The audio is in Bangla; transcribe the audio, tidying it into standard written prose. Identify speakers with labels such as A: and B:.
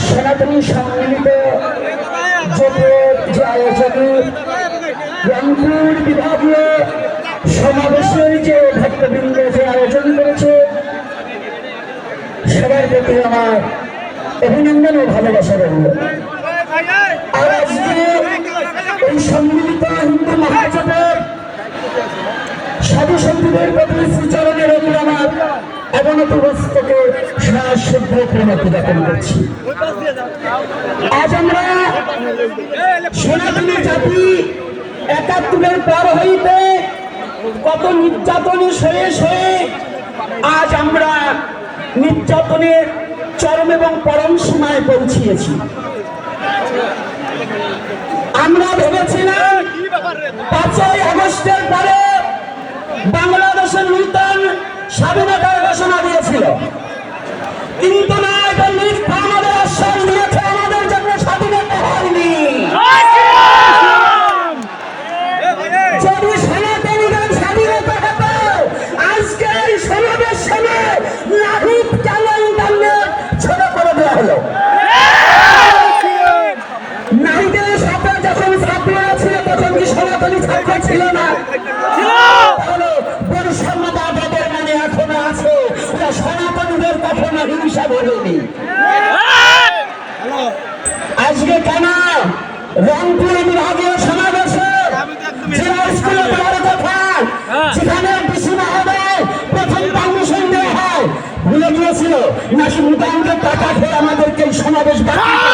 A: সনাতনী সম্মিলিত জোটের যে আয়োজনে রংপুর বিভাগীয় সমাবেশের যে ভক্তবৃন্দ যে আয়োজন করেছে সবার প্রতি আমার অভিনন্দন ও ভালোবাসা রইল। আর আজকে এই সম্মিলিত হিন্দু মহাজোটের সাধু সন্তুদের প্রতি শ্রীচরণের রইল আমার অবনত বস্তুকে সশুদ্ধ প্রণতি জ্ঞাপন করছি। আজ আমরা সনাতনী জাতি ৭১-এর পর হইতে কত নির্যাতনে সয়ে সয়ে আজ আমরা নির্যাতনের চরম এবং পরম সীমায় পৌঁছিয়েছি। আমরা ভেবেছিলাম ৫ই আগস্টের পরে বাংলাদেশের নূতন স্বাধীনতার ঘোষণা দিয়েছিল, কিন্তু না, এটা মিথ্যা। আমাদের আশ্বাস দিয়েছে আমাদের জন্য স্বাধীনতা হয়নি। যদি সনাতনীদের স্বাধীনতা হতো আজকে এই সমাবেশ সময় নাহিদ কেন ইন্টারনেট ছোট করে দেওয়া হলো? নাহিদের সাথে যখন ছাত্ররা ছিল তখন কি সনাতনী ছাত্র ছিল না? বৈষম্যবাদের মানে এখনো আছে, ওরা সনাতনীদের কখনো হিংসা বলেনি। আজকে কেন রংপুর বিভাগীয় সমাবেশে জেলা স্কুলে দেওয়ার কথা, যেখানে ডিসি মহোদয় প্রথম পারমিশন দেওয়া হয়, ভুলে গিয়েছিল নাকি মুদানকে টাকা খেয়ে আমাদেরকে সমাবেশ বাতিল